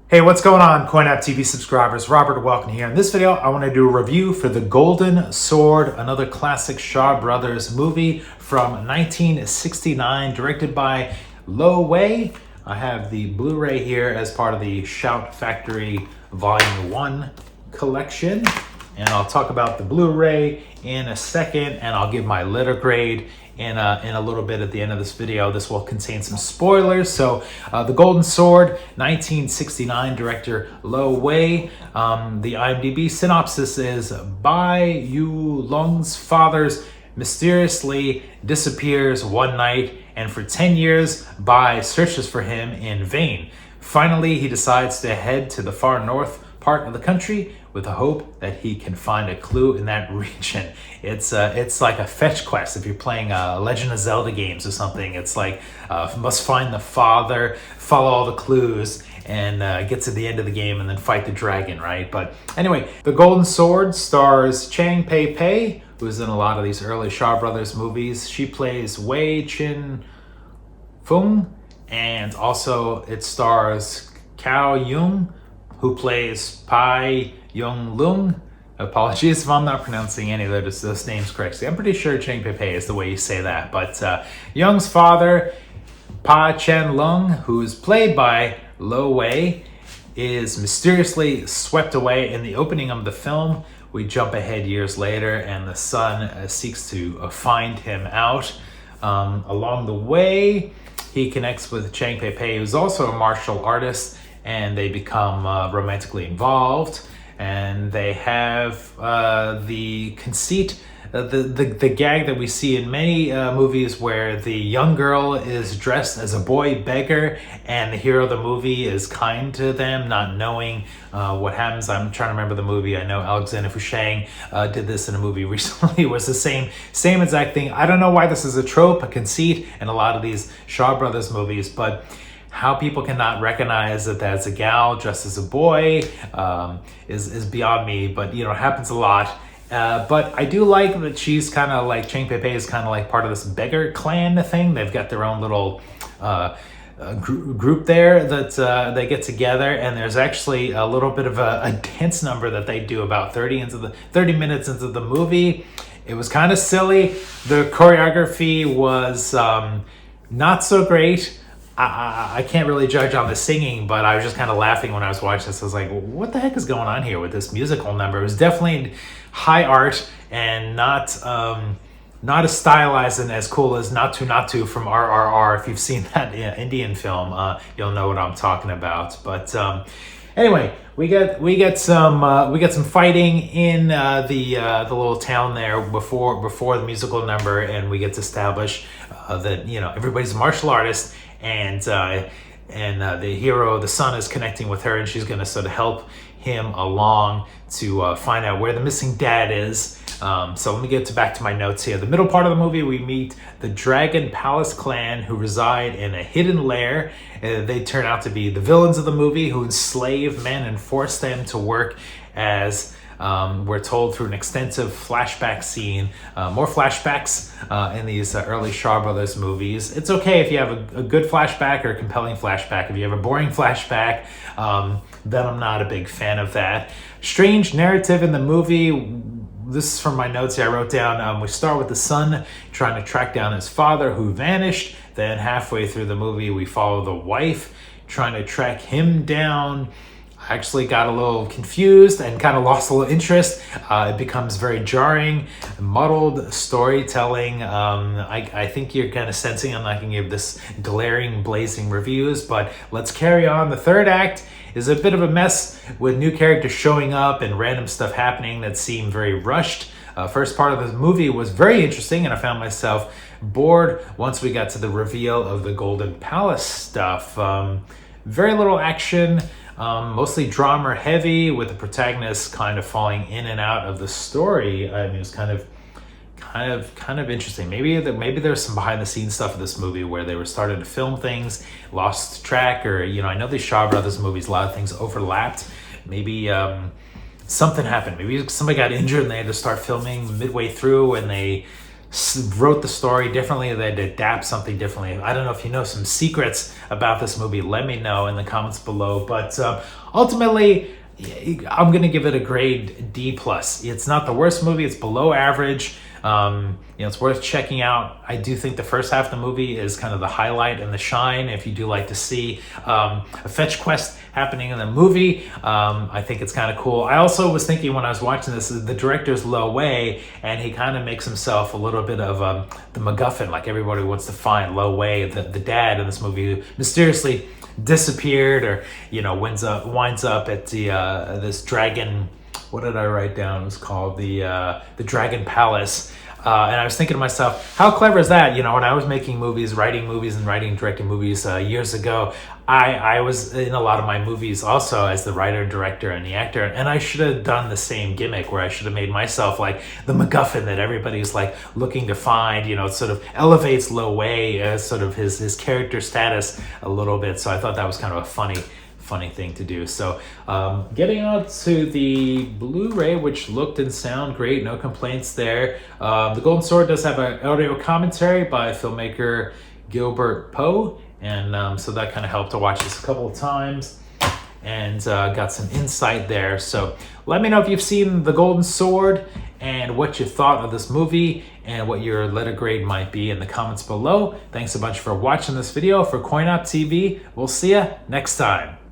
Hey, what's going on, CoinApp TV subscribers? Robert Welkin here. In this video, I want to do a review for The Golden Sword, another classic Shaw Brothers movie from 1969, directed by Lo Wei. I have the Blu-ray here as part of the Shout Factory Volume 1 collection. And I'll talk about the Blu-ray in a second, and I'll give my letter grade in a little bit at the end of this video. This will contain some spoilers. So The Golden Sword, 1969, director Lo Wei. The IMDb synopsis is Pai Yu-Lung's father mysteriously disappears one night, and for 10 years, Pai searches for him in vain. Finally, he decides to head to the far north part of the country with the hope that he can find a clue in that region. It's like a fetch quest. If you're playing Legend of Zelda games or something, it's like must find the father, follow all the clues, and get to the end of the game and then fight the dragon, right? But anyway, The Golden Sword stars Cheng Pei-Pei, who's in a lot of these early Shaw Brothers movies. She plays Chin-Fung, and also it stars Yuen, who plays Pai Yu-Lung. Apologies if I'm not pronouncing any of those names correctly. I'm pretty sure Cheng Pei-Pei is the way you say that. But Young's father, Pai Chen-Lung, who's played by Lo Wei, is mysteriously swept away in the opening of the film. We jump ahead years later, and the son seeks to find him out. Along the way, he connects with Cheng Pei-Pei, who's also a martial artist, and they become romantically involved, and they have the conceit, the gag that we see in many movies where the young girl is dressed as a boy beggar and the hero of the movie is kind to them, not knowing what happens. I'm trying to remember the movie. I know Alexander Fouchang did this in a movie recently. It was the same exact thing. I don't know why this is a trope, a conceit in a lot of these Shaw Brothers movies, but how people cannot recognize that that's a gal dressed as a boy is beyond me, but you know, it happens a lot. But I do like that she's kind of like, Cheng Pei-Pei is kind of like part of this beggar clan thing. They've got their own little group there that they get together, and there's actually a little bit of a dance number that they do about 30 minutes into the movie. It was kind of silly. The choreography was not so great. I can't really judge on the singing, but I was just kind of laughing when I was watching this. I was like, what the heck is going on here with this musical number? It was definitely high art and not as stylized and as cool as Natu Natu from RRR. If you've seen that Indian film, you'll know what I'm talking about. But anyway, we get some fighting in the little town there before the musical number, and we get to establish that, you know, everybody's a martial artist, and the hero, the son, is connecting with her, and she's going to sort of help him along to find out where the missing dad is. So let me get back to my notes here. The middle part of the movie, we meet the Dragon Palace clan, who reside in a hidden lair. They turn out to be the villains of the movie, who enslave men and force them to work as we're told through an extensive flashback scene. More flashbacks in these early Shaw Brothers movies. It's okay if you have a good flashback or a compelling flashback. If you have a boring flashback, then I'm not a big fan of that. Strange narrative in the movie. This is from my notes here I wrote down. We start with the son trying to track down his father who vanished. Then halfway through the movie, we follow the wife trying to track him down. I actually got a little confused and kind of lost a little interest. It becomes very jarring, muddled storytelling. I think you're kind of sensing I'm not going to give this glaring, blazing reviews, but let's carry on. The third act is a bit of a mess with new characters showing up and random stuff happening that seemed very rushed. First part of the movie was very interesting, and I found myself bored once we got to the reveal of the Golden Palace stuff. Very little action. Mostly drama heavy, with the protagonist kind of falling in and out of the story. I mean, it was kind of interesting. Maybe there's some behind the scenes stuff in this movie where they were starting to film things, lost track, or, you know, I know these Shaw Brothers movies, a lot of things overlapped. Maybe something happened. Maybe somebody got injured and they had to start filming midway through, and they wrote the story differently, they'd adapt something differently. I don't know if you know some secrets about this movie, let me know in the comments below. But ultimately, I'm gonna give it a grade D+. It's not the worst movie, it's below average. It's worth checking out. I do think the first half of the movie is kind of the highlight and the shine. If you do like to see a fetch quest happening in the movie, I think it's kind of cool. I also was thinking when I was watching this, the director's Lo Wei, and he kind of makes himself a little bit of the MacGuffin, like everybody wants to find Lo Wei, the dad in this movie, who mysteriously disappeared, or winds up at the this dragon. What did I write down? It was called the Dragon Palace. And I was thinking to myself, how clever is that? When I was making movies, writing movies, and directing movies years ago, I was in a lot of my movies also as the writer, director, and the actor. And I should have done the same gimmick where I should have made myself like the MacGuffin that everybody's like looking to find. It sort of elevates Lo Wei as sort of his character status a little bit. So I thought that was kind of a funny thing to do. So getting on to the Blu-ray, which looked and sound great, no complaints there. The Golden Sword does have an audio commentary by filmmaker Gilbert Poe, and so that kind of helped to watch this a couple of times and got some insight there. So let me know if you've seen The Golden Sword and what you thought of this movie and what your letter grade might be in the comments below. Thanks a bunch for watching this video. For CoinOp TV, we'll see you next time.